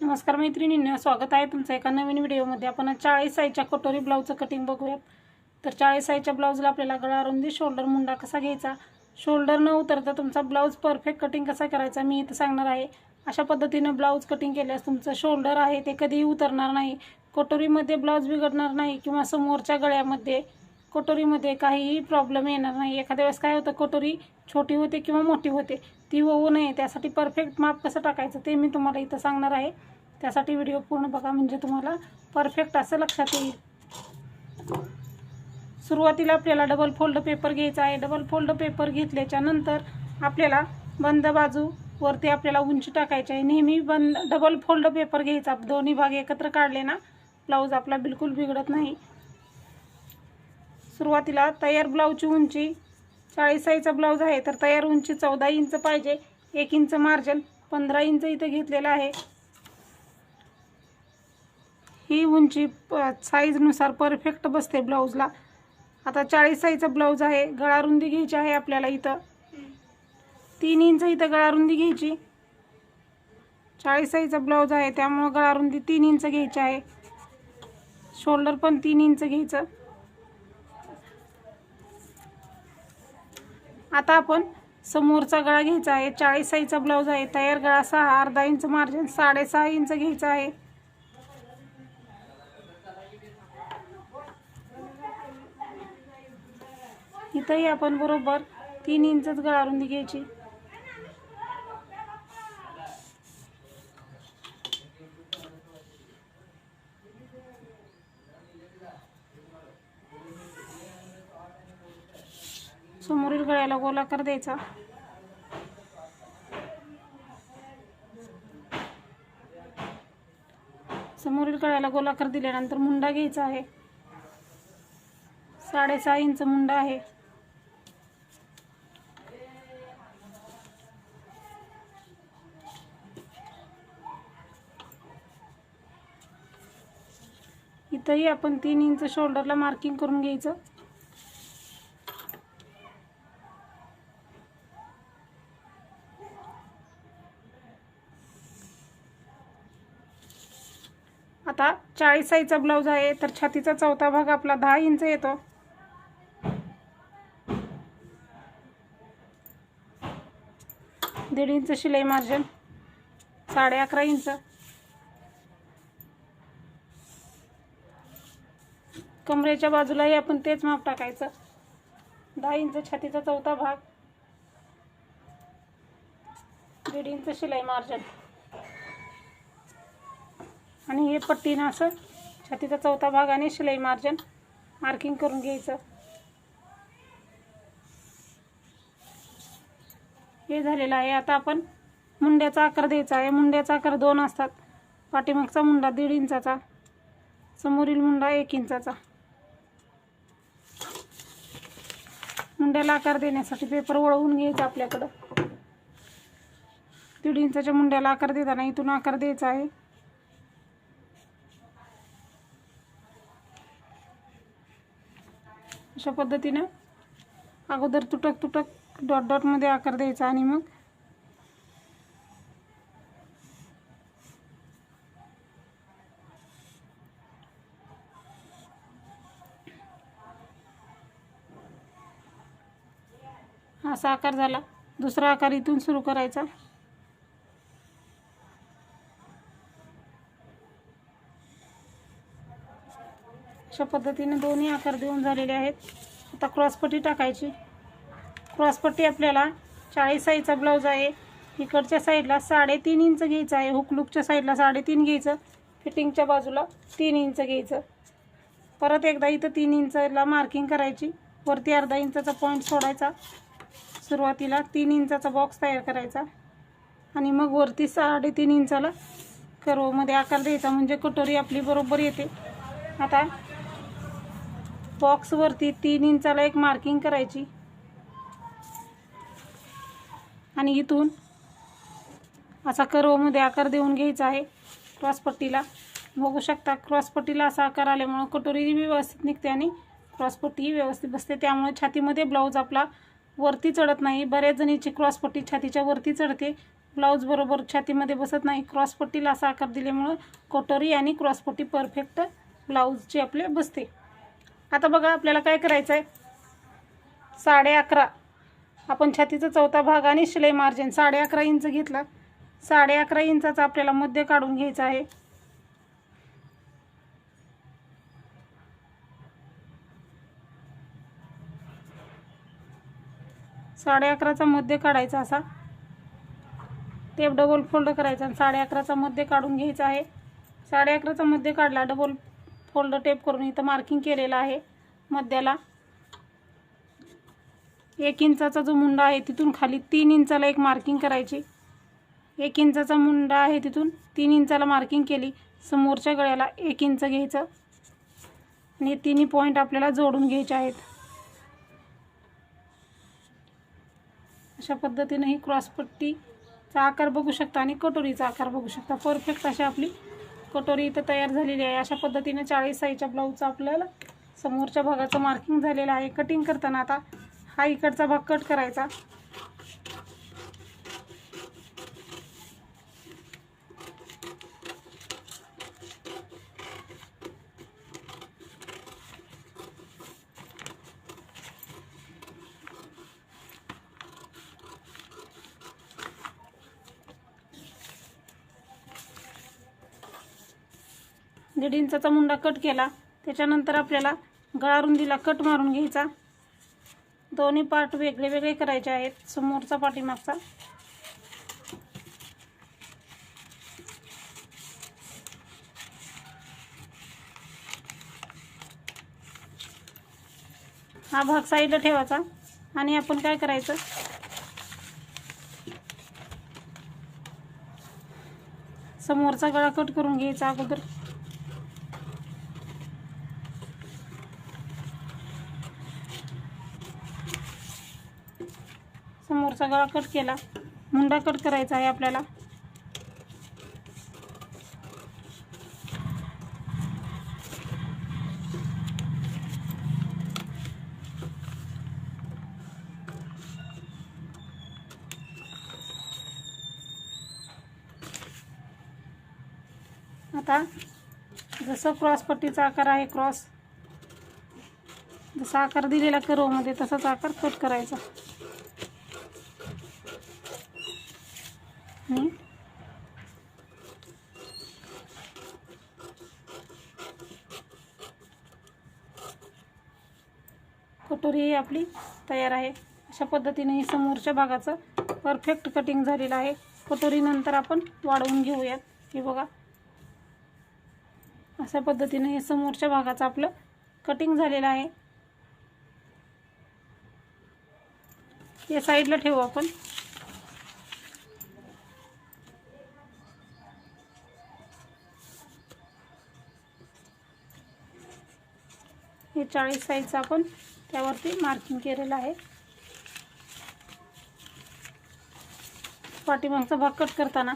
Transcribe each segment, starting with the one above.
नमस्कार मैत्रिणींनो, स्वागत आहे तुमचं एका नवीन व्हिडिओमध्ये। आपण 40 साईजच्या कटोरी ब्लाउजचं कटिंग बघूयात। तर 40 साईजच्या ब्लाउजला आपल्याला गळा रुंदी, शोल्डर, मुंडा कसा घ्यायचा, शोल्डर न उतरता तुमचा ब्लाउज परफेक्ट कटिंग कसा करायचा मी इथं सांगणार आहे। अशा पद्धतीने ब्लाउज कटिंग केल्यास तुमचं शोल्डर आहे ते कधीही उतरणार नाही, कटोरीमध्ये ब्लाउज बिघडणार नाही किंवा समोरच्या गळ्यामध्ये कटोरीमध्ये काहीही प्रॉब्लेम येणार नाही। एखाद्या वेळेस काय होतं, कटोरी छोटी होते किंवा मोठी होते, ती होऊ नये त्यासाठी परफेक्ट माप कसं टाकायचं ते मी तुम्हाला इथं सांगणार आहे। त्यासाठी व्हिडिओ पूर्ण बघा म्हणजे तुम्हाला परफेक्ट असं लक्षात येईल। सुरुवातीला आपल्याला डबल फोल्ड पेपर घ्यायचा आहे। डबल फोल्ड पेपर घेतल्याच्या नंतर आपल्याला बंद बाजू वरती आपल्याला उंची टाकायची आहे। नेहमी डबल फोल्ड पेपर घ्यायचा, दोन्ही भाग एकत्र काढले ना ब्लाउज आपला बिलकुल बिघडत नाही। सुरुवातीला तयार ब्लाउजची उंची 40 साईजचा ब्लाउज आहे तर तयार उंची 14 इंच पाहिजे। 1 इंच मार्जिन 15 इंच इथे घेतलेला आहे। ही उंची साईजनुसार परफेक्ट बसते ब्लाउजला। आता 40 साईजचा ब्लाउज आहे, गळा रुंदी घ्यायची आहे आपल्याला इथं 3 इंच इथं गळा रुंदी घ्यायची। 40 साईजचा ब्लाउज आहे त्यामुळे गळा रुंदी 3 इंच घ्यायची आहे, शोल्डर पण 3 इंच घ्यायचं। आता आपण समोरचा गळा घ्यायचा आहे। 40 साईजचा ब्लाउज आहे, तयार गळा 6, अर्धा इंच मार्जिन 6.5 इंच घ्यायचा आहे। इथंही आपण बरोबर 3 इंचच गळा रुंदी घ्यायची। समोरील गळ्याला गोलाकार द्यायचा। समोरील गळ्याला गोलाकार दिल्यानंतर मुंडा घ्यायचा आहे, 6.5 इंच मुंडा आहे। इथंही आपण 3 इंच शोल्डरला मार्किंग करून घ्यायचं। आता 40 साईजचा ब्लाउज आहे तर छातीचा चौथा भाग आपला 10 इंच येतो। दीड इंच शिलाई मार्जिन 11.5 इंच। कमरेच्या बाजूलाही आपण तेच माप टाकायचं, 10 इंच छातीचा चौथा भाग, 1.5 इंच शिलाई मार्जिन आणि हे पट्टीनं असं छातीचा चौथा भाग आणि शिलाई मार्जिन मार्किंग करून घ्यायचं। हे झालेलं आहे। आता आपण मुंड्याचा आकार द्यायचा आहे। मुंड्याचा आकार 2 असतात, पाठीमागचा मुंडा 1.5 इंचाचा, समोरील मुंडा 1 इंचाचा। मुंड्याला आकार देण्यासाठी पेपर वळवून घ्यायचा आपल्याकडं। 1.5 इंचाच्या मुंड्याला आकार देताना इथून आकार द्यायचा आहे। अशा पद्धतीने अगोदर तुटक तुटक डॉट डॉट मध्ये आकार द्यायचा आणि मग असा आकार झाला। दुसरा आकार इथून सुरू करायचा। अशा पद्धतीने दोन्ही आकार देऊन झालेले आहेत। आता क्रॉसपट्टी टाकायची। क्रॉसपट्टी आपल्याला 40 साईजचा ब्लाउज आहे, इकडच्या साईडला 3.5 इंच घ्यायचं आहे, हुकलूकच्या साईडला 3.5 घ्यायचं, फिटिंगच्या बाजूला 3 इंच घ्यायचं। परत एकदा इथं 3 इंचला मार्किंग करायची, वरती अर्धा इंचाचा पॉईंट सोडायचा। सुरुवातीला 3 इंचाचा बॉक्स तयार करायचा आणि मग वरती 3.5 इंचाला कर्वमध्ये आकार द्यायचा म्हणजे कटोरी आपली बरोबर येते। आता बॉक्स वरती 3 इंचाला एक मार्किंग करायची आणि इथून असा कर्वमध्ये आकार देऊन घ्यायचा आहे। क्रॉसपट्टीला बघू शकता, क्रॉसपट्टीला असा आकार आल्यामुळे कटोरी व्यवस्थित निघते आणि क्रॉसपट्टी व्यवस्थित बसते, त्यामुळे छातीमध्ये ब्लाउज आपला वरती चढत नाही। बऱ्याच जणीची क्रॉसपट्टी छातीच्या वरती चढते, ब्लाऊज बरोबर छातीमध्ये बसत नाही, क्रॉसपट्टीला असा आकार दिल्यामुळं कटोरी आणि क्रॉसपट्टी परफेक्ट ब्लाऊजची आपले बसते। आता बघा आपल्याला काय करायचं आहे, 11.5 आपण छातीचा चौथा भाग आणि शिलाई मार्जिन 11.5 इंच घेतला। 11.5 इंचाचा आपल्याला मध्य काढून घ्यायचा आहे। 11.5चा मध्य काढायचा, असा टेप डबल फोल्ड करायचा आणि 11.5चा मध्य काढून घ्यायचा आहे। 11.5चा मध्य काढला, डबल फोल्ड टेप करून इथं मार्किंग केलेलं आहे। मध्याला 1 इंचाचा जो मुंडा आहे तिथून खाली 3 इंचाला एक मार्किंग करायची। 1 इंचाचा मुंडा आहे तिथून 3 इंचाला मार्किंग केली। समोरच्या गळ्याला 1 इंच घ्यायचं आणि तिन्ही पॉईंट आपल्याला जोडून घ्यायचे आहेत। अशा पद्धतीने ही क्रॉसपट्टीचा आकार बघू शकता आणि कटोरीचा आकार बघू शकता। परफेक्ट अशी आपली कटोरी इथं तयार झालेली आहे। अशा पद्धतीने 40 साईजच्या ब्लाऊजचा आपल्याला समोरच्या भागाचं मार्किंग झालेलं आहे। कटिंग करताना आता हा इकडचा भाग कट करायचा। दीड इंचाचा मुंडा कट केला, त्याच्यानंतर आपल्याला गळा रुंदीला कट मारून घ्यायचा। दोन्ही पार्ट वेगळे वेगळे करायचे आहेत, समोरचा पाठीमागचा। हा भाग साईडला ठेवायचा आणि आपण काय करायचं, समोरचा गळा कट करून घ्यायचा अगोदर। समोरचा गळा कट केला, मुंडा कट करायचा आहे आपल्याला। आता जसं क्रॉसपट्टीचा आकार आहे, क्रॉस जसा आकार दिलेला कर्वमध्ये तसाच आकार कट करायचा आणि कटोरी ही आपली तयार आहे। अशा पद्धतीने ही समोरच्या भागाचं परफेक्ट कटिंग झालेलं आहे। कटोरी नंतर आपण वाढवून घेऊयात। हे बघा, अशा पद्धतीने हे समोरच्या भागाचं आपलं कटिंग झालेलं आहे। हे साईडला ठेवू आपण। हे 40 साईजचं आपण त्यावरती मार्किंग केलेलं आहे। पाठीमागचा भाग कट करताना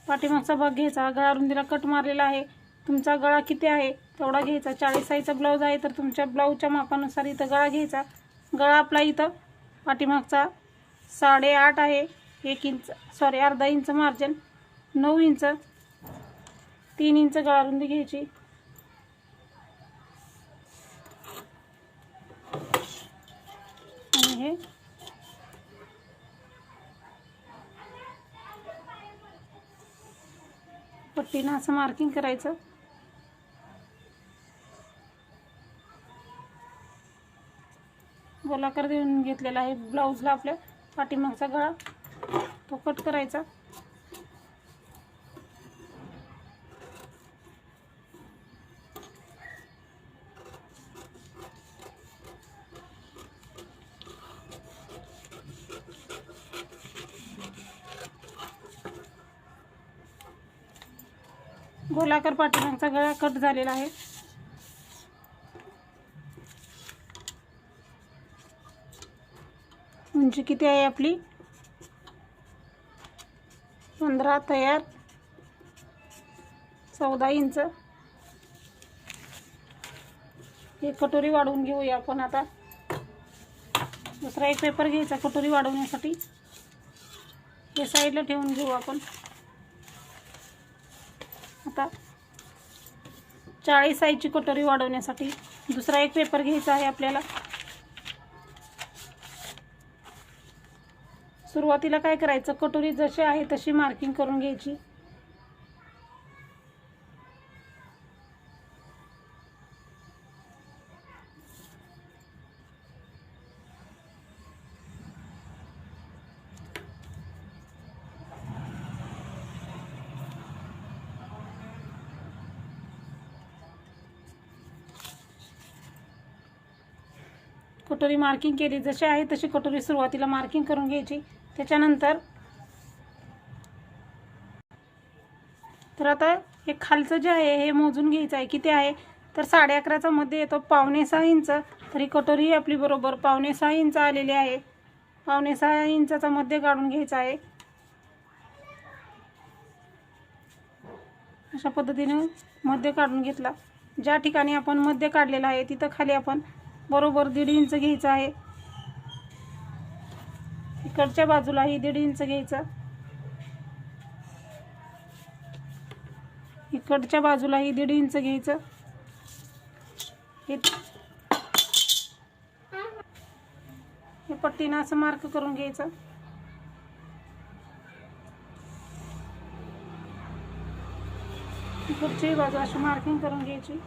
पाठीमागचा भाग घ्यायचा, गळा रुंदीला कट मारलेला आहे। तुमचा गळा किती आहे तेवढा घ्यायचा। 40 साईजचा ब्लाऊज आहे तर तुमच्या ब्लाऊजच्या मापानुसार इथं गळा घ्यायचा। गळा आपला इथं पाठीमागचा 8.5 आहे, 1 इंच अर्धा इंच मार्जिन, 9 इंच, 3 इंच गळा रुंदी घ्यायची। आणि हे पट्टीनं असं मार्किंग करायचं। गोलाकार देऊन घेतलेला आहे ब्लाऊजला आपल्या पाठीमागचा गळा, तो कट करायचा। गोलाकार पाठीमागचा गळा कट झालेला आहे। उंची किती आहे आपली 15 तयार, 14 इंच। हे कटोरी वाढवून घेऊया आपण। आता दुसरा एक पेपर घ्यायचा कटोरी वाढवण्यासाठी। हे साईडला ठेवून घेऊ आपण। आता 40 साईजची कटोरी वाढवण्यासाठी दुसरा एक पेपर घ्यायचा आहे आपल्याला। सुरुवातीला काय करायचं, कटोरी जशी आहे तशी मार्किंग करून घ्यायची। कटोरी मार्किंग केली, जशी आहे तशी कटोरी सुरुवातीला मार्किंग करून घ्यायची। त्याच्यानंतर तर आता हे खालचं जे आहे हे मोजून घ्यायचं आहे, किती आहे तर 11.5चा मध्ये येतो 5.25 इंच। तरी कटोरी आपली बरोबर 5.25 इंच आलेली आहे। 5.25 इंचाचा मध्ये काढून घ्यायचा आहे। अशा पद्धतीने मध्ये काढून घेतला। ज्या ठिकाणी आपण मध्ये काढलेला आहे तिथं खाली आपण बरोबर 1.5 इंच घ्यायचं आहे। इकडच्या बाजूलाही 1.5 इंच घ्यायचं, इकडच्या बाजूलाही 1.5 इंच घ्यायचं। हे पट्टीनं असं मार्क करून घ्यायचं। इकडची बाजू अशी मार्किंग करून घ्यायची।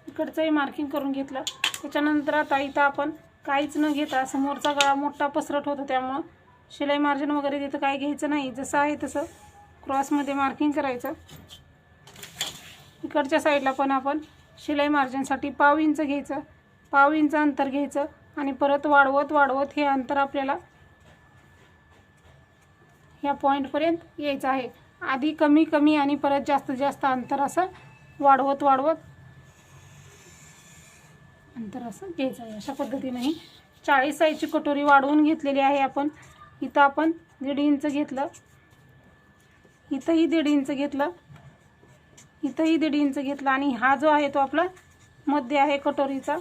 इकडचंही मार्किंग करून घेतलं। त्याच्यानंतर आता इथं आपण काहीच न घेता, समोरचा गळा मोठा पसरट होतो त्यामुळं शिलाई मार्जिन वगैरे तिथं काय घ्यायचं नाही, जसं आहे तसं क्रॉसमध्ये मार्किंग करायचं। इकडच्या साईडला पण आपण शिलाई मार्जिनसाठी 1/2 इंच घ्यायचं, 1/2 इंच अंतर घ्यायचं आणि परत वाढवत वाढवत हे अंतर आपल्याला ह्या पॉईंटपर्यंत यायचं आहे। आधी कमी कमी आणि परत जास्त जास्त अंतर असं वाढवत वाढवत अंतर असं घ्यायचं आहे। अशा पद्धतीने ही 40 साईजची कटोरी वाढवून घेतलेली आहे आपण। इथं आपण 1.5 इंच घेतलं, इथंही 1.5 इंच घेतलं, इथंही 1.5 इंच घेतलं आणि हा जो आहे तो आपला मध्ये आहे कटोरीचा।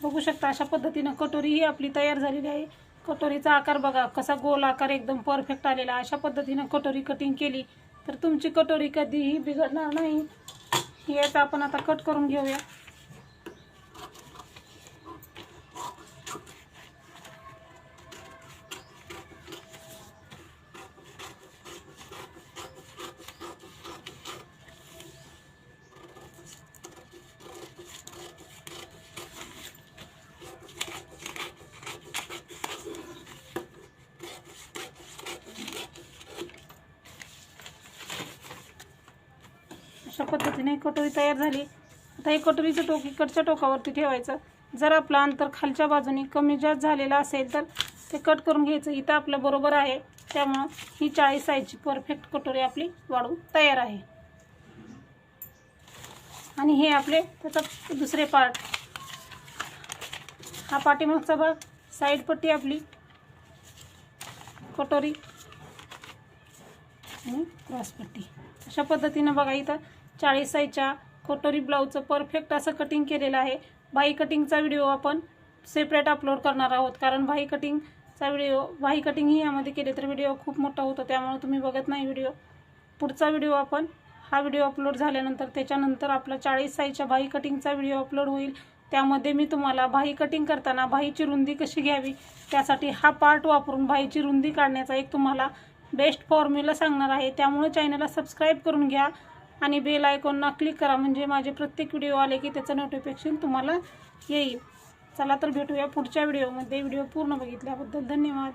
बघू शकता अशा पद्धतीने कटोरी ही आपली तयार झालेली आहे। कटोरीचा आकार बघा कसा गोल आकार एकदम परफेक्ट आलेला। अशा पद्धतीने कटोरी कटिंग केली तर तुमची कटोरी कधीही बिघडणार नाही। याचं आपण आता कट करून घेऊया। अशा पद्धतीने कटोरी तयार झाली। आता हे कटोरीचं टोक इकडच्या टोकावरती ठेवायचं। जर आपलं अंतर खालच्या बाजूने कमी जास्त झालेलं असेल तर ते कट करून घ्यायचं। इथं आपलं बरोबर आहे त्यामुळं ही 40 साईजची परफेक्ट कटोरी आपली वाढून तयार आहे। आणि हे आपले त्याचा दुसरे पार्ट, हा पाठीमागचा भाग, साईड पट्टी आपली कटोरी आणि क्रॉस पट्टी। अशा पद्धतीने बघा इथं 40 साईजच्या कटोरी ब्लाऊजचं परफेक्ट असं कटिंग केलेलं आहे। बाही कटिंगचा व्हिडिओ आपण सेपरेट अपलोड करणार आहोत, कारण बाही कटिंग ही यामध्ये केले तर व्हिडिओ खूप मोठा होतो त्यामुळे तुम्ही बघत नाही व्हिडिओ। पुढचा व्हिडिओ आपण हा व्हिडिओ अपलोड झाल्यानंतर त्याच्यानंतर आपला 40 साईजच्या बाही कटिंगचा व्हिडिओ अपलोड होईल। त्यामध्ये मी तुम्हाला बाही कटिंग करताना बाहीची रुंदी कशी घ्यावी त्यासाठी हा पार्ट वापरून बाहीची रुंदी काढण्याचा एक तुम्हाला बेस्ट फॉर्म्युला सांगणार आहे। त्यामुळे चॅनलला सबस्क्राईब करून घ्या आणि बेल आयकॉनला क्लिक करा, म्हणजे माझे प्रत्येक व्हिडिओ आले की त्याचं नोटिफिकेशन तुम्हाला येईल। चला तर भेटूया पुढच्या व्हिडिओमध्ये। व्हिडिओ पूर्ण बघितल्याबद्दल धन्यवाद।